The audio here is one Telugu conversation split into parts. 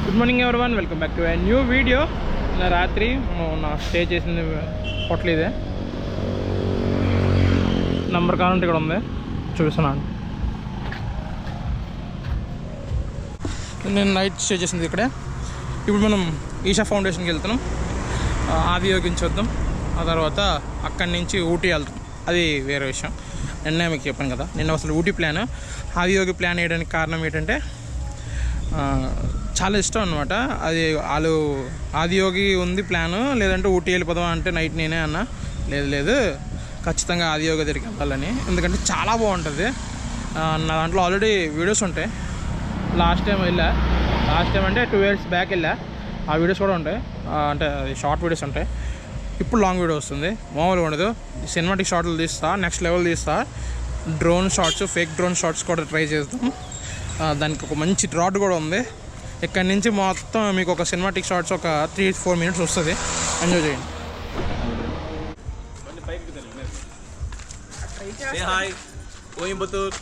Good morning everyone, welcome back to a new video. నా రాత్రి నా స్టే చేసింది హోటల్ ఇదే. నంబర్ కావాలంటే ఇక్కడ ఉంది, చూపిస్తున్నాను. నేను నైట్ స్టే చేసింది ఇక్కడే. ఇప్పుడు మనం ఈషా ఫౌండేషన్కి వెళ్తున్నాం, ఆదియోగించొద్దాం. ఆ తర్వాత అక్కడి నుంచి ఊటీ వెళ్తాం, అది వేరే విషయం. నిన్న మీకు చెప్పాను కదా, నిన్న అసలు ఊటీ ప్లాన్, ఆదియోగి ప్లాన్ వేయడానికి కారణం ఏంటంటే చాలా ఇష్టం అనమాట. అది వాళ్ళు ఆదియోగి ఉంది ప్లాను, లేదంటే ఊటీ వెళ్ళిపోదాం అంటే నైట్ నేనే అన్నా లేదు ఖచ్చితంగా ఆదియోగి దగ్గరికి వెళ్ళాలని, ఎందుకంటే చాలా బాగుంటుంది. నా దాంట్లో ఆల్రెడీ వీడియోస్ ఉంటాయి. లాస్ట్ టైం అంటే 2 years బ్యాక్ వెళ్ళా, ఆ వీడియోస్ కూడా ఉంటాయి. అంటే షార్ట్ వీడియోస్ ఉంటాయి. ఇప్పుడు లాంగ్ వీడియో వస్తుంది, మామూలుగా ఉండదు. సినిమాటిక్ షార్ట్లు తీస్తా, నెక్స్ట్ లెవెల్ తీస్తా. Drone shots, fake drone shots కూడా ట్రై చేస్తాం. దానికి ఒక మంచి డ్రాట్ కూడా ఉంది. ఇక్కడి నుంచి మొత్తం మీకు ఒక సినిమాటిక్ షార్ట్స్ ఒక 3-4 minutes వస్తుంది. ఎంజాయ్ చేయండి. హాయ్ కోయంబత్తూర్.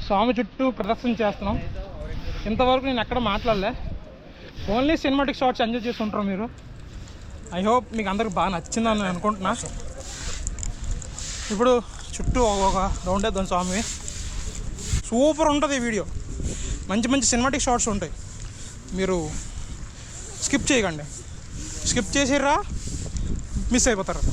స్వామి చుట్టూ ప్రదర్శన చేస్తున్నాం. ఇంతవరకు నేను ఎక్కడ మాట్లాడలే, ఓన్లీ సినిమాటిక్ షార్ట్స్ ఎంజాయ్ చేస్తుంటారు మీరు. ఐ హోప్ మీకు అందరికి బాగా నచ్చిందని నేను అనుకుంటున్నా. ఇప్పుడు చుట్టూ ఒక రౌండ్ వేద్దాం స్వామి. సూపర్ ఉంటుంది ఈ వీడియో, మంచి మంచి సినిమాటిక్ షార్ట్స్ ఉంటాయి. మీరు స్కిప్ చేయకండి, స్కిప్ చేసిర్రా మిస్ అయిపోతారు.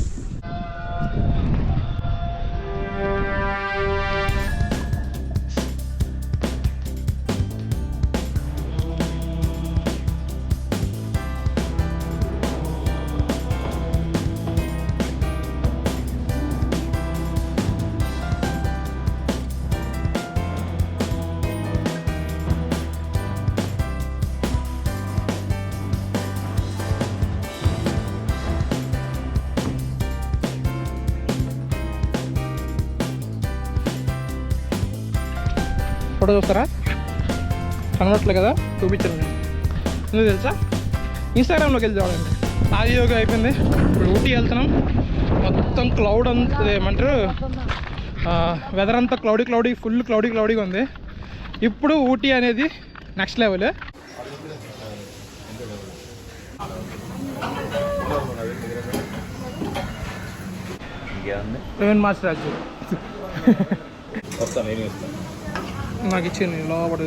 ఫోటో చూస్తారా, కనబడట్లే కదా, చూపించండి. ఎందుకు తెలుసా, ఇన్స్టాగ్రామ్లోకి వెళ్ళి చూడండి. ఆదియోగి అయిపోయింది, ఇప్పుడు ఊటీ వెళ్తున్నాం. మొత్తం క్లౌడ్ అంతా ఏమంటారు, వెదర్ అంతా క్లౌడీ ఫుల్ క్లౌడీగా ఉంది. ఇప్పుడు ఊటీ అనేది నెక్స్ట్ లెవెల్. ప్రవీణ్ మాస్టర్ రాజు నాకు ఇచ్చింది లోపల.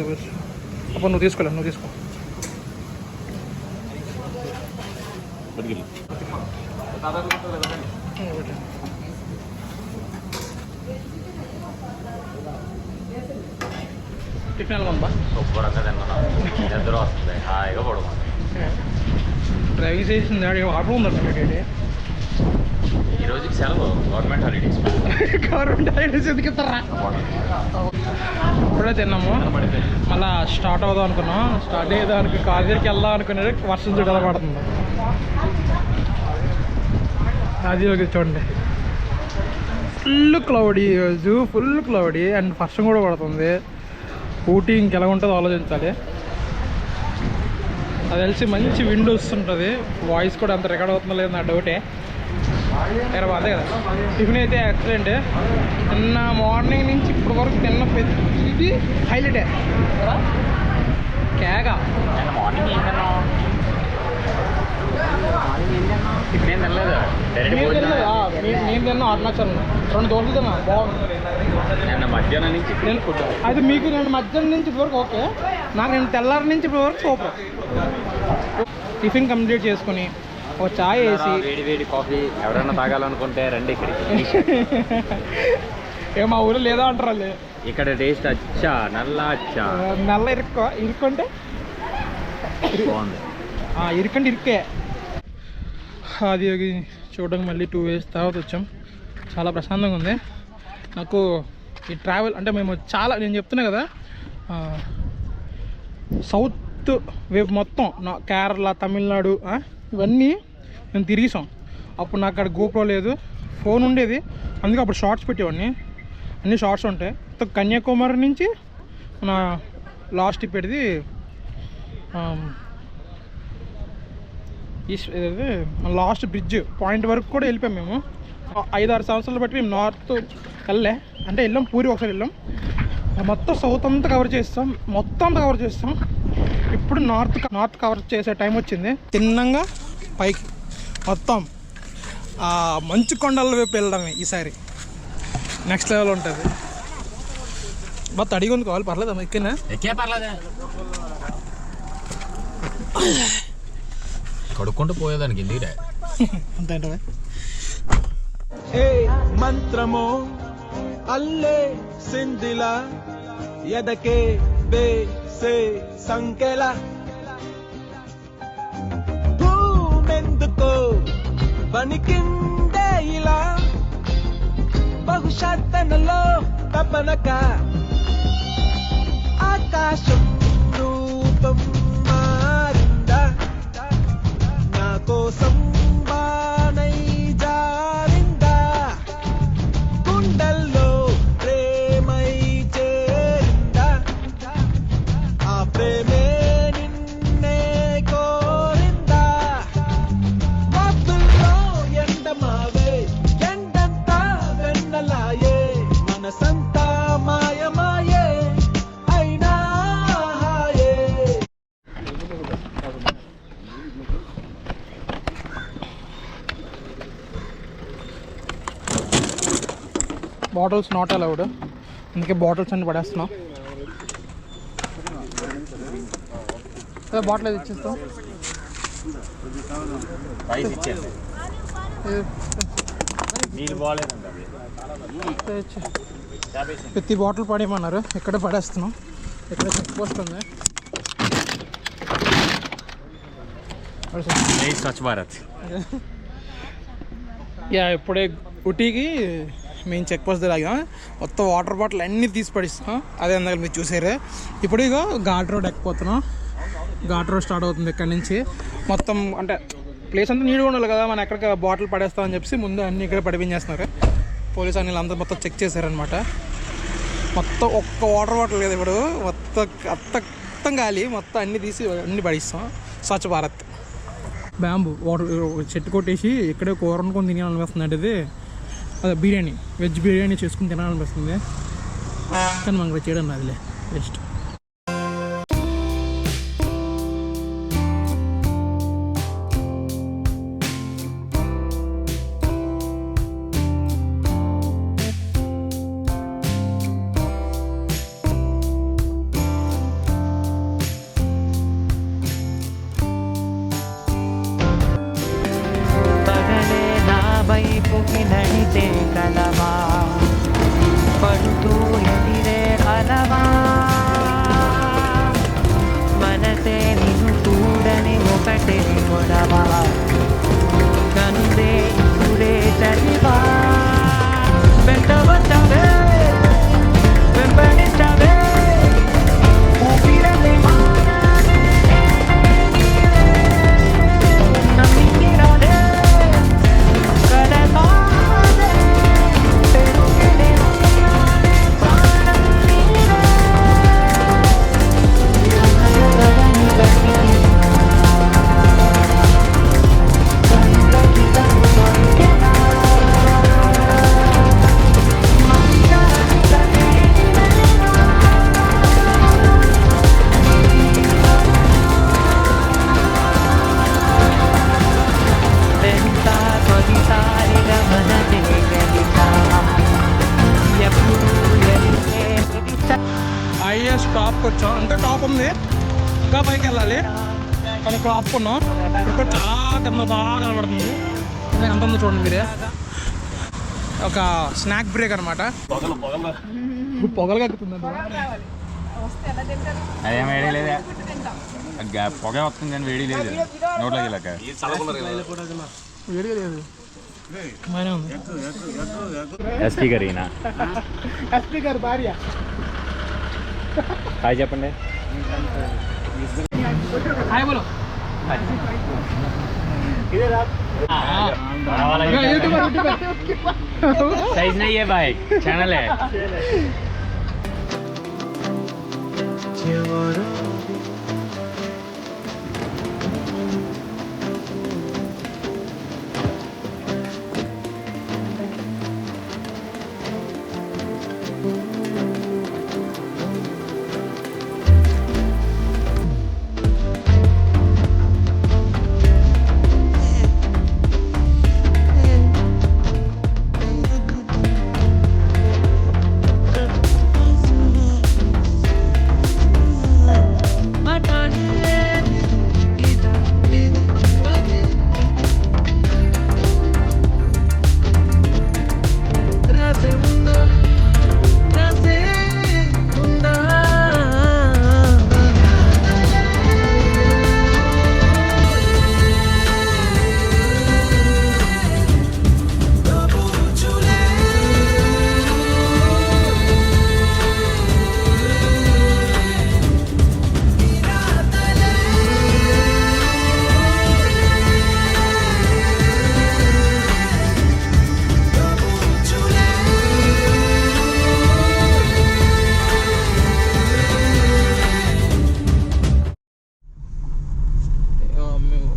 అప్పుడు నువ్వు తీసుకోలేదు, నువ్వు తీసుకో. టిఫిన్ వెళ్ళమా, నిద్ర వస్తుంది, హాయిగా పడుకోండి. డ్రైవింగ్ చేసింది ఆడ ఆటో ఉందండి. ఈ రోజుకి సెలవు గవర్నమెంట్ హాలిడేస్. గవర్నమెంట్ హాలిడేస్ ఎందుకు ఇస్తారా? ఇప్పుడే తిన్నాము, మళ్ళీ స్టార్ట్ అవుదాం అనుకున్నాం. స్టార్ట్ అయ్యేదాం అనుకుని కాలేజీకి వెళ్దాం అనుకునేది వర్షం చూడాల పడుతుంది. అది ఒక చూడండి, ఫుల్ క్లౌడీ ఈరోజు, ఫుల్ క్లౌడీ అండ్ వర్షం కూడా పడుతుంది. ఊటీ ఇంకెలా ఉంటుందో ఆలోచించాలి. అది తెలిసి మంచి విండ్ వస్తుంటుంది. వాయిస్ కూడా అంత రికార్డ్ అవుతుందో లేదు నా డౌటే. వేరే అదే కదా. టిఫిన్ అయితే ఎక్సలెంట్. నిన్న మార్నింగ్ నుంచి ఇప్పటి వరకు తిన్న ఇది హైలైటే. కేగా మార్నింగ్ ఏం తిన్నావు? టిఫిన్ ఏం తినలేదు, నేను తిన్నా అరుణాచలం 2 దోశలు తిన్నా, బాగుంది. నిన్న మధ్యాహ్నం నుంచి ఫుడ్. అది మీకు నేను మధ్యాహ్నం నుంచి ఇప్పటివరకు ఓకే, నాకు నేను తెల్లారి నుంచి ఇప్పటివరకు సూపర్. టిఫిన్ కంప్లీట్ చేసుకుని ఒక చాయ్ వేసి వేడి వేడి కాఫీ ఎవరైనా తాగాలనుకుంటే రండి ఇక్కడికి. ఏ మా ఊరు లేదా అంటారా? ఇక్కడ టేస్ట్ అచ్చా, నల్ల అచ్చా, నల్ల ఇరుక్కుంటే బాగుంది. ఇరుక్కంటే ఇరుక్కే. అది చూడడానికి మళ్ళీ 2 days తర్వాత వచ్చాం. చాలా ప్రశాంతంగా ఉంది నాకు ఈ ట్రావెల్. అంటే మేము నేను చెప్తున్నా కదా, సౌత్ వైపు మొత్తం కేరళ, తమిళనాడు ఇవన్నీ మేము తిరిగిసాం. అప్పుడు నాకు అక్కడ గోప్రో లేదు, ఫోన్ ఉండేది, అందుకే అప్పుడు షార్ట్స్ పెట్టేవాడిని. అన్ని షార్ట్స్ ఉంటాయి. కన్యాకుమారి నుంచి మన లాస్ట్ ఇప్పటిది మన లాస్ట్ బ్రిడ్జ్ పాయింట్ వరకు కూడా వెళ్ళిపోయాం. మేము 5-6 సంవత్సరాలు బట్టి మేము నార్త్ అంటే వెళ్ళాం. పూరి ఒకసారి వెళ్ళాం. మొత్తం సౌత్ అంతా కవర్ చేస్తాం, మొత్తం అంతా కవర్ చేస్తాం. ఇప్పుడు నార్త్ కవర్ చేసే టైం వచ్చింది. తిన్నంగా పైకి మొత్తం మంచు కొండల వైపు వెళ్ళడమే ఈసారి. నెక్స్ట్ లెవెల్ ఉంటుంది. మొత్తం అడిగి ఉంది కావాలి, పర్లేదా? ఎక్కే పర్లేదా, కడుక్కుంటూ పోయేదానికి ఎందుకురా అంతే. ఏ మంత్రమో అల్లే సిందిల ఎదకే వేసే సంకెల భూమెందుకో వణికిందే ఇలా బహుశా తనలో తపనక ఆకాశం రూపం మారిందా నా కోసం బానై జారిందా గుండెల్లో ప్రేమై చేరిందా ఆ ప్రేమే నిన్నే కోరిందా మబ్బుల్లో ఎండమావే ఎండంతా వెన్నలాయే మనసంతా మాయమాయే అయినా హాయే. బాటిల్స్ నాట్ అలౌడ్, అందుకే బాటిల్స్ అన్ని పడేస్తున్నాం. అదే బాటిల్ అది ఇచ్చేస్తాం. ప్రతి బాటిల్ పడేయమన్నారు, ఇక్కడ పడేస్తున్నాం. ఇక్కడ చెక్ పోస్ట్ ఉంది. స్వచ్ఛ భారత్. ఇప్పుడే ఊటీకి మేము చెక్ పోస్ట్ లాగా మొత్తం వాటర్ బాటిల్ అన్నీ తీసి పడిస్తాం. అదే అందరూ మీరు చూసారు. ఇప్పుడు ఇగో ఘాట్ రోడ్ ఎక్కిపోతున్నాం. ఘాట్ రోడ్ స్టార్ట్ అవుతుంది ఇక్కడ నుంచి. మొత్తం అంటే ప్లేస్ అంతా నీట్గా ఉండాలి కదా, మనం ఎక్కడికి బాటిల్ పడేస్తామని చెప్పి ముందు అన్నీ ఇక్కడ పడిపించేస్తున్నారు. పోలీసు అన్ని అంతా మొత్తం చెక్ చేశారనమాట. మొత్తం ఒక్క వాటర్ బాటిల్ లేదు ఇప్పుడు, మొత్తం గాలి, మొత్తం అన్నీ తీసి అన్నీ పడిస్తాం. స్వచ్ఛ భారత్. బ్యాంబు వాటర్ చెట్టు కొట్టేసి ఇక్కడే కూర వండుకొని తినాలనిపిస్తుంది. అంటే ఇది అదే బిర్యానీ, వెజ్ బిర్యానీ చేసుకుని తినాలనిపిస్తుంది. కానీ మనకు చేయడం అదిలే బెస్ట్. వైపుకి నడితే కలవా పడుతూ ఎదిరే అలవా మనసే నిన్ను చూడని ఒకటే గొడవ కనుదే పైకి వచ్చాం. అంటే టాప్ ఉంది, ఇంకా పైకి వెళ్ళాలి. కానీ ఇక్కడ ఆపుకున్నాం. ఇక్కడ చాలా కింద బాగా కనబడుతుంది. అదే ఎంత ఉందో చూడండి మీరే. ఒక స్నాక్ బ్రేక్ అనమాట. పొగలు కక్కుతుందండి. అదేం వేడి లేదా, పొగ వస్తుంది కానీ వేడి లేదు నోట్లోకి వెళ్ళాక. వేడిగా లేదు, బాగానే ఉంది. ఎస్పీ గారు ఈయన. ఎస్పీ గారు భార్య. హాయ్ చెప్పండి. హాయ్ బోలో. సైజ్ नहीं है भाई, चैनल है.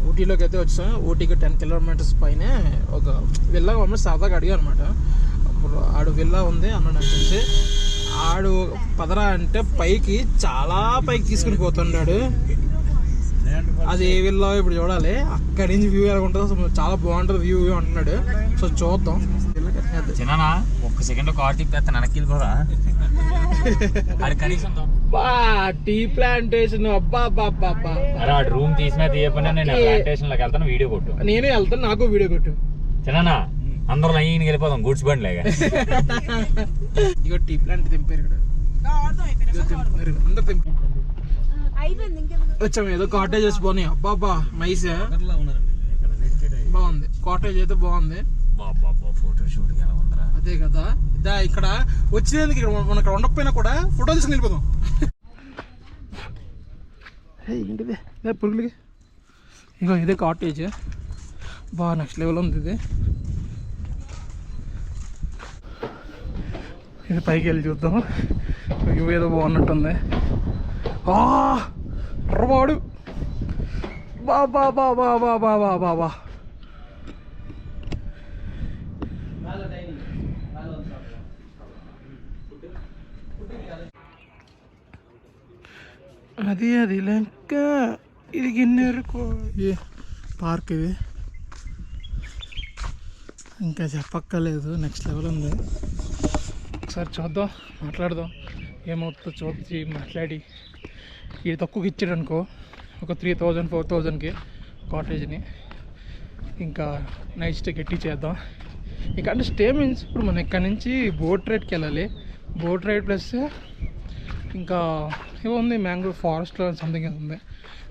ఊటీలోకి అయితే వచ్చాం. ఊటీకి 10 కిలోమీటర్స్ పైనే ఒక విల్లా మమ్మల్ని సరదాగా అడిగా అనమాట. అప్పుడు ఆడు విల్లా ఉంది అన్న నాకు తెలిసి. ఆడు పదరా అంటే పైకి చాలా పైకి తీసుకుని పోతున్నాడు. అది ఏ విల్లా ఇప్పుడు చూడాలి. అక్కడి నుంచి వ్యూ ఎలా ఉంటుందో అసలు చాలా బాగుంటుంది వ్యూ అంటున్నాడు. సో చూద్దాం. చిన్న ఒక్క సెకండ్ కార్ తిప్పేస్తాను వెనక్కి వెళ్ళిపోదా. కనీసం టీ ప్లాంటేషన్ అబ్బా అబ్బా అబ్బా. రూమ్ తీసినా తీయకుండా నేను ప్లాంటేషన్ లోకి వెళ్తాను. వీడియో కొట్టు. నేనే వెళ్తాను, నాకు వీడియో కొట్టు. చిన్న అందరూ లైన్ వెళ్ళిపోదాం గూడ్స్ బండి లాగా. ఇగో టీ ప్లాంట్ తెంపారు ఇక్కడ. అందరు తెంపి వచ్చాము. ఏదో కాటేజెస్ బాగున్నాయి. అబ్బా మైసే బాగుంది. కాటేజ్ అయితే బాగుంది. ఫోటో షూట్ అదే కదా. ఇదా ఇక్కడ వచ్చేందుకు ఇక్కడ మనం ఇక్కడ ఉండకపోయినా కూడా ఫోటో తీసుకుని వెళ్ళిపోదాం. ఏంటిది పురుగులకి. ఇగో ఇదే కాటేజ్. బాగా నెక్స్ట్ లెవెల్ ఉంది ఇది. ఇది పైకి వెళ్ళి చూద్దాం. ఇవి ఏదో బాగున్నట్టుంది. వాడు బాబా బాబా బాబా బాబా బా. అది లెక్క. ఇది గిన్నెరుకో పార్క్. ఇది ఇంకా చెప్పక్కర్లేదు, నెక్స్ట్ లెవెల్ ఉంది. ఒకసారి చూద్దాం, మాట్లాడదాం ఏమవుతుందో. చూసి మాట్లాడి ఇది తక్కువకి ఇచ్చాడు అనుకో, ఒక 3000 4000కి కాటేజ్ని ఇంకా నైట్ స్టే గట్టి చేద్దాం. ఇంకా అంటే స్టే మీన్స్ ఇప్పుడు మనం ఇక్కడ నుంచి బోట్ రైడ్కి వెళ్ళాలి. బోట్ రైడ్ ప్లస్ ఇంకా ఏమో ఉంది మ్యాంగ్రూవ్ ఫారెస్ట్ సంథింగ్ ఏదో ఉంది.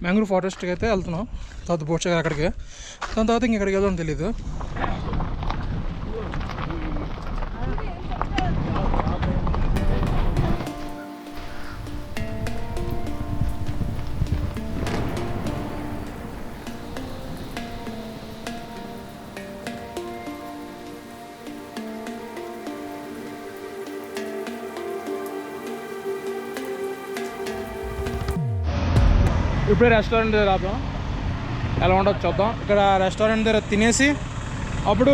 మ్యాంగ్రూవ్ ఫారెస్ట్కి అయితే వెళ్తున్నాం. తర్వాత బోట్ షార్ అక్కడికి. దాని తర్వాత ఇంకెక్కడికి వెళ్దాం తెలీదు. ఇప్పుడే రెస్టారెంట్ దగ్గర రాద్దాం, ఎలా ఉండదు చూద్దాం. ఇక్కడ రెస్టారెంట్ దగ్గర తినేసి అప్పుడు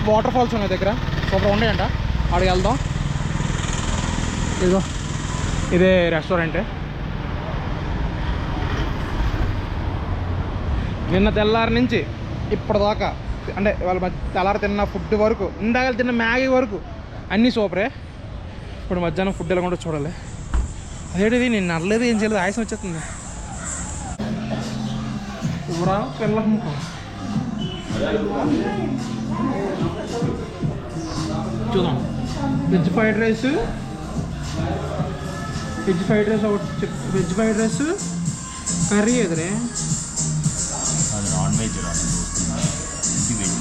వాటర్ ఫాల్స్ ఉన్నాయి దగ్గర, సూపర్ ఉన్నాయంట. అక్కడికి వెళ్దాం. ఇదో ఇదే రెస్టారెంటే. నిన్న తెల్లారి నుంచి ఇప్పటిదాకా అంటే వాళ్ళ తెల్లారి తిన్న ఫుడ్ వరకు, ఇందాక తిన్న మ్యాగీ వరకు అన్నీ సూపరే. ఇప్పుడు మధ్యాహ్నం ఫుడ్ ఎలా కూడా చూడాలి. అదేంటిది నేను నడలేదు ఏం చేయలేదు ఆయాసం వచ్చేస్తుంది. కూర పిల్లల ముఖం చూద్దాం. వెజ్ ఫ్రైడ్ రైస్ ఒకటి, వెజ్ ఫ్రైడ్ రైస్ కర్రీ ఎదురే. అది నాన్ వెజ్ ఇది వెజ్.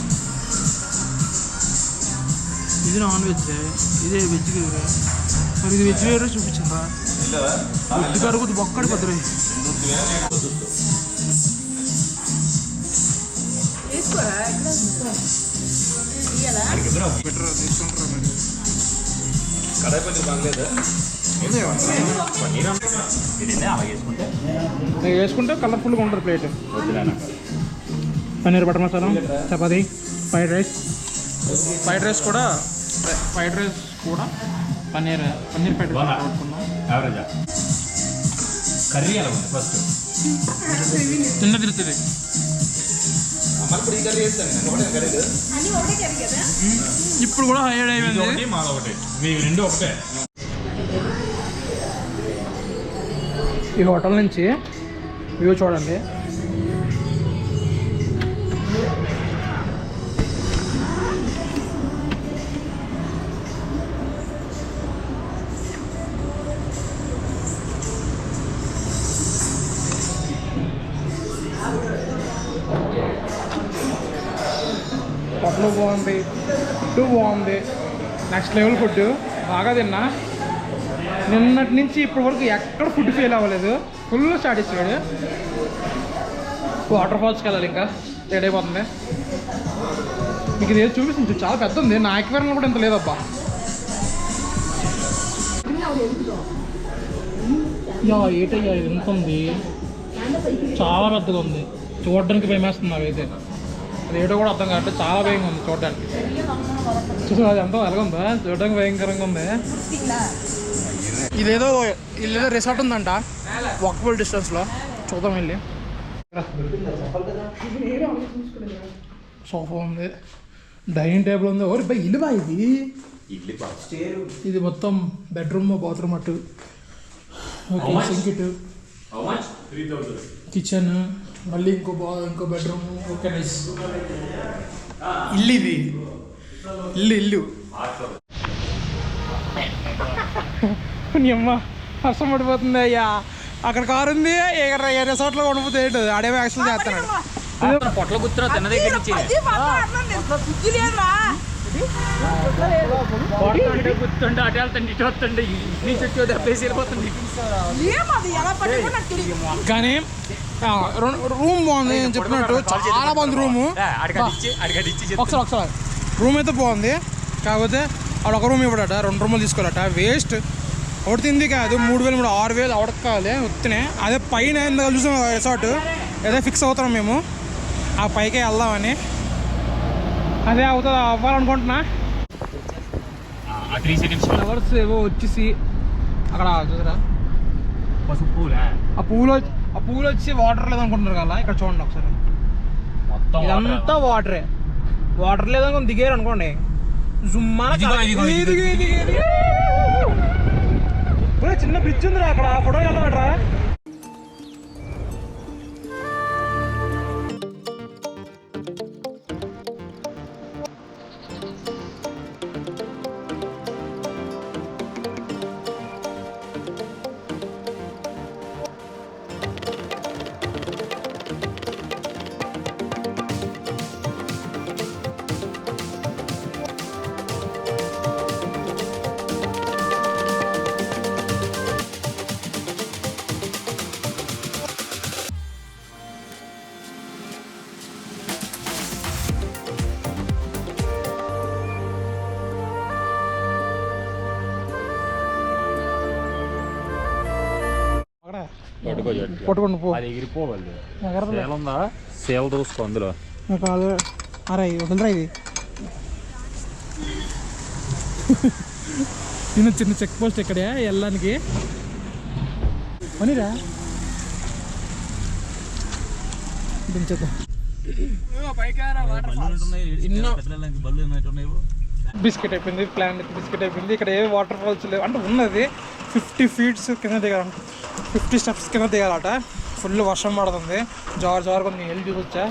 ఇది నాన్ వెజ్, ఇదే వెజ్ ఎదురే. మరి ఇది వెజ్ వేరే చూపించిందా? వెజ్ కరుగుద్ది బొక్కడి పద్దరు. వేసుకుంటే కలర్ఫుల్గా ఉంటుంది plate. Paneer butter masala, chapati, fried rice కూడా పన్నీర్ ఫ్రైడ్ రైస్ పట్టుకున్నాం. కర్రీ ఎలా ఉంది ఫస్ట్? చిన్న తిరుగుతుంది. ఇప్పుడు కూడా హైడ్ అయిపోయింది. మీ రెండు ఒకటే. ఈ హోటల్ నుంచి వ్యూ చూడండి. హోటల్ బాగుంది, ఫుడ్ బాగుంది, నెక్స్ట్ లెవెల్ ఫుడ్. బాగా తిన్నా. నిన్నటి నుంచి ఇప్పటి వరకు ఎక్కడ ఫుడ్ ఫెయిల్ అవ్వలేదు. Full satisfied. వాటర్ ఫాల్స్కి వెళ్ళాలి, ఇంకా లేట్ అయిపోతుంది. మీకు ఇది చూపిస్తుంది, చాలా పెద్ద ఉంది. నా ఎక్వేరియంలో కూడా ఇంత లేదబ్బా. ఏటయ్యా ఇది ఎంత ఉంది, చాలా పెద్దగా ఉంది. చూడడానికి భయమేస్తుంది నాకైతే. అది ఏటో కూడా అర్థం కాబట్టి చాలా భయంగా ఉంది చూడడానికి. చూసి అది ఎంత ఎలాగుందా, చూడడానికి భయంకరంగా ఉంది. ఇదేదో రిసార్ట్ ఉందంట వాకబుల్ డిస్టెన్స్లో. చూద్దాం వెళ్ళి. సోఫా ఉంది, డైనింగ్ టేబుల్ ఉంది. ఓరి బై ఇల్లు బా ఇది మొత్తం బెడ్రూమ్, బాత్రూమ్ అటు, ఓకే, సింక్ ఇటు, కిచెన్, మళ్ళీ ఇంకో బెడ్రూమ్. ఓకే, నైస్ ఇల్లు. ఇది ఇల్లు నీ అమ్మ వర్షం పడిపోతుంది అయ్యా. అక్కడ కారు ఉంది, ఏ రిసార్ట్లో కొనిపోతే ఆడేమో యాక్షన్ చేస్తున్నాడు. పొట్ల గుర్తున్నా తిన్న దగ్గర నుంచి గుర్తుంటే అటు వెళ్తాండి, ఇటు వస్తుంది, నీ చుట్టూ దెబ్బేసి వెళ్ళిపోతుంది. కానీ రూమ్ బాగుంది, నేను చెప్పినట్టు చాలా బాగుంది రూము. ఒకసారి రూమ్ అయితే బాగుంది. కాకపోతే ఆడ ఒక రూమ్ ఇవ్వడట, 2 రూములు తీసుకోవాలట. వేస్ట్. ఒకటి తింది కాదు, 3000 6,000 అవడకు కావాలి ఉత్తినే. అదే పైన ఎందుకు చూసాం రిసార్ట్, ఏదో ఫిక్స్ అవుతున్నాం మేము ఆ పైకే వెళ్దామని. అదే అవ్వాలనుకుంటున్నా. ఫ్లవర్స్ ఏవో వచ్చేసి అక్కడ చూసారా, ఆ పూలు వచ్చి వాటర్ లేదనుకుంటున్నారు కదా. ఇక్కడ చూడండి ఒకసారి, ఇదంతా వాటర్ లేదనుకుని దిగారు అనుకోండి, చిన్న బ్రిడ్జ్ ఉందిరా అక్కడ, ఫోటో వెళ్తామట్రా. పట్టుకోండి పో. అది ఎగిరిపోవాలి. సేల్ ఉందా? సేల్ దోసుకో అందులో. కాదు, అరే వదిలిరా ఇది. చిన్న చెక్ పోస్ట్ ఇక్కడే వెళ్ళడానికి. పనిరా దించేద్దాం. బళ్ళు ఏమైనా బిస్కెట్ అయిపోయింది, ప్లాన్ బిస్కెట్ అయిపోయింది. ఇక్కడ ఏ వాటర్ ఫాల్స్ లేవు, అంటే ఉన్నది 50 feet కింద దిగాలి, 50 steps కింద దిగాలట. ఫుల్ వర్షం పడుతుంది, జారు కొంచెం వెళ్ళి చూసొచ్చా.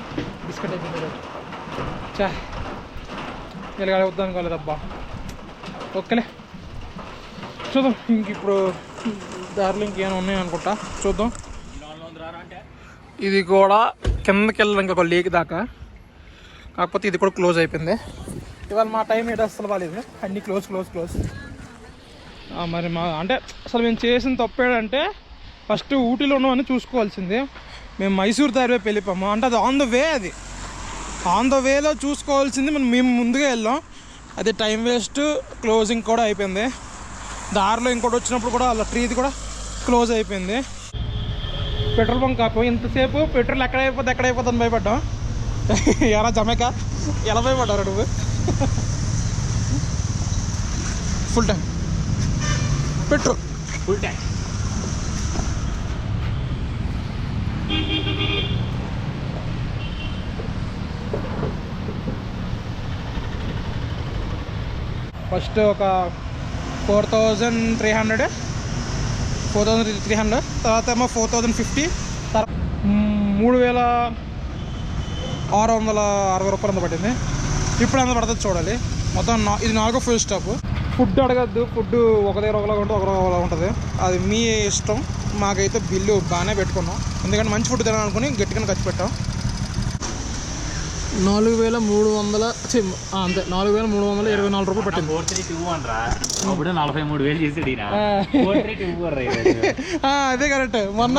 బిస్కెట్ అయిపోయింది చా, ఇలాగ వద్దాం అనుకోలేదబ్బా. ఓకేలే చూద్దాం, ఇంక ఇప్పుడు దారిలో ఇంకేమైనా ఉన్నాయి అనుకుంటా, చూద్దాం. ఇది కూడా కిందకి వెళ్ళాలి ఇంకొక లేక్ దాకా, కాకపోతే ఇది కూడా క్లోజ్ అయిపోయింది. ఇవాళ మా టైం ఏంటో అసలు బాగాలేదు, అన్నీ క్లోజ్. మరి మా అంటే అసలు మేము చేసిన తప్పేంటంటే ఫస్ట్ ఊటీలో ఉన్నవన్నీ చూసుకోవాల్సింది. మేము మైసూర్ దారి వైపు వెళ్ళిపోయాము, అంటే అది ఆన్ ద వేలో చూసుకోవాల్సింది. మేము ముందుగా వెళ్ళాం, అది టైం వేస్ట్, క్లోజింగ్ కూడా అయిపోయింది. దారిలో ఇంకోటి వచ్చినప్పుడు కూడా అలా ట్రీది కూడా క్లోజ్ అయిపోయింది. పెట్రోల్ బంక్ కాకపోయి ఇంతసేపు పెట్రోల్ ఎక్కడైపోతుంది అని భయపడ్డాం. ఎలా జమేక ఎలా భయపడ్డారు నువ్వు? Full tank petrol, full tank. First ఒక 4,300, తర్వాత ఏమో 4,050, 3,660 రూపాయలు అంత పట్టింది. ఇప్పుడు అంత పడుతుంది చూడాలి. మొత్తం ఇది 4వ ఫుల్ స్టాప్. ఫుడ్ అడగద్దు, ఫుడ్ ఒక దగ్గర ఒకలాగా ఉంటుంది, ఒకలా ఉంటుంది, అది మీ ఇష్టం. మాకైతే బిల్లు బాగానే పెట్టుకున్నాం, ఎందుకంటే మంచి ఫుడ్ తినాలనుకుని గట్టిగా ఖర్చు పెట్టాం. 4,300 అంతే, 4,324 రూపాయలు పట్టింది. 432 అనరా, అప్పుడు 43,000 చేసాడు. అదే కరెక్ట్. మొన్న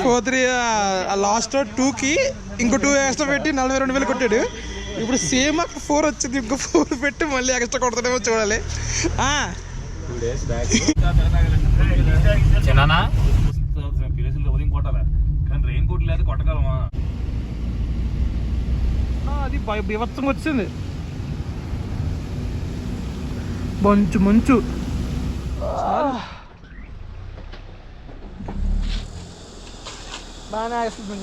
4,3 లాస్ట్ 2కి ఇంకో 2 ఎక్స్ట్రా పెట్టి 42,000 కొట్టాడు. ఇప్పుడు సేమ్ అక్కడ 4 వచ్చింది, ఇంకో 4 పెట్టి మళ్ళీ ఎక్స్ట్రా కొడతాడేమో చూడాలి. చిన్న ఉదయం కొట్టాలి, కానీ రెయిన్ కోట్ లేదు, కొట్టగలమా? అది బీభత్సంగా వచ్చింది, మంచు బాగానే ఆగిస్తుంది.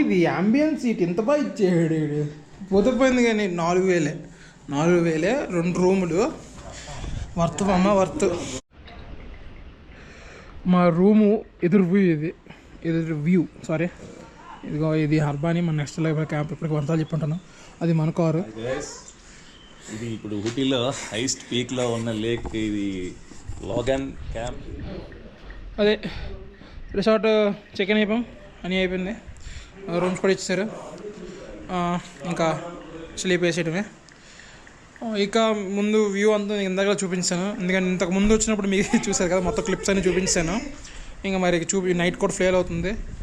ఇది అంబియన్స్ సీట్ ఇంత బాగా ఇచ్చేడు, పోతే కానీ 4,000 2 రూములు వర్త్ అమ్మ వర్త్. మా రూము ఎదురు వ్యూ సారీ, ఇదిగో ఇది హర్బానీ, మన నెక్స్ట్ లైఫ్ క్యాంప్. ఇప్పటికి వర్తాలు చెప్పుంటాను, అది మన కారు. ఇది ఇప్పుడు ఊటీలో హైస్ట్ పీక్లో ఉన్న లేక్, ఇది లోగన్ క్యాంప్. అదే రిసార్ట్ చెక్-ఇన్ అయిపోయాం, అని అయిపోయింది. రూమ్స్ కూడా ఇచ్చేసారు, ఇంకా స్లీప్ వేసేయడమే. ఇక ముందు వ్యూ అంతా ఇందాక చూపించాను, ఎందుకంటే ఇంతకు ముందు వచ్చినప్పుడు మీకు చూసారు కదా, మొత్తం క్లిప్స్ అన్ని చూపించాను. ఇంకా మరి నైట్ కూడా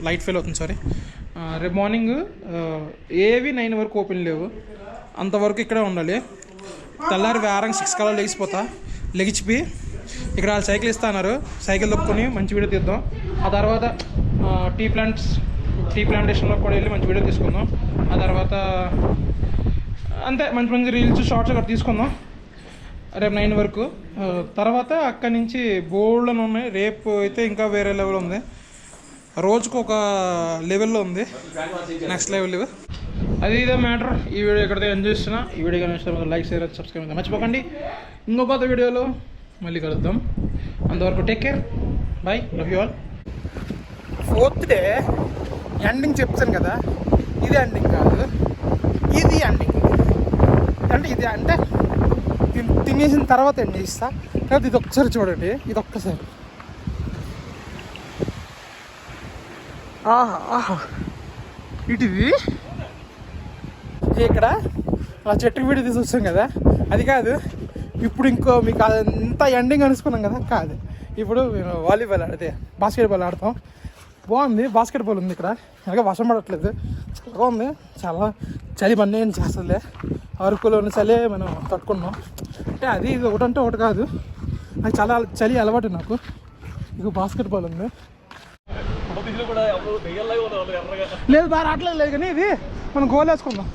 లైట్ ఫెయిల్ అవుతుంది సారీ. రేపు మార్నింగ్ ఏవి 9 వరకు ఓపెన్ లేవు, అంతవరకు ఇక్కడే ఉండాలి. తెల్లారి వేరంగా 6 కల్లా లెగిచిపోయి ఇక్కడ వాళ్ళు సైకిల్ ఇస్తున్నారు, సైకిల్ తప్పుకొని మంచి వీడియో తీద్దాం. ఆ తర్వాత టీ ప్లాంటేషన్లో కూడా వెళ్ళి మంచి వీడియో తీసుకుందాం. ఆ తర్వాత అంతే, మంచి రీల్స్ షార్ట్స్ అక్కడ తీసుకుందాం రేపు 9 వరకు. తర్వాత అక్కడి నుంచి బోల్డ్ని ఉన్నాయి. రేపు అయితే ఇంకా వేరే లెవెల్ ఉంది, రోజుకు ఒక లెవెల్లో ఉంది, నెక్స్ట్ లెవెల్. అది ఇదే మ్యాటర్. ఈ వీడియో ఎక్కడితే ఎంజాయ్ చేస్తున్నా. ఈ వీడియో కానీ లైక్, షేర్, సబ్స్క్రైబ్ మర్చిపోకండి. ఇంకో కొత్త వీడియోలో మళ్ళీ కలుద్దాం. అంతవరకు take care, by, love you all. 4th day ending చెప్తాను కదా, ఇది ఎండింగ్ కాదు, ఇది ఎండింగ్. అంటే ఇది అంటే తినేసిన తర్వాత ఎండ్ చేస్తా. కాబట్టి ఇది ఒక్కసారి చూడండి, ఇది ఒక్కసారి. ఇటుది ఇక్కడ ఆ చెట్టుకు వీడియో తీసి వచ్చాం కదా, అది కాదు. ఇప్పుడు ఇంకో మీకు అంత ఎండింగ్ అనుకున్నాం కదా, కాదు. ఇప్పుడు మేము వాలీబాల్ బాస్కెట్బాల్ ఆడతాం. బాగుంది, బాస్కెట్బాల్ ఉంది ఇక్కడ. అలాగే వర్షం పడట్లేదు, చల్లగా ఉంది. చాలా చలి పని ఏం చేస్తుందిలే, అరకులో ఉన్న చలి మనం తట్టుకున్నాం. అంటే అది ఇది ఒకటంటే ఒకటి కాదు, నాకు చాలా చలి అలవాటు. నాకు ఇక బాస్కెట్బాల్ ఉంది, లేదు బాగా రావట్లేదు, లేదు కానీ ఇది మనం గోల్ వేసుకుందాం.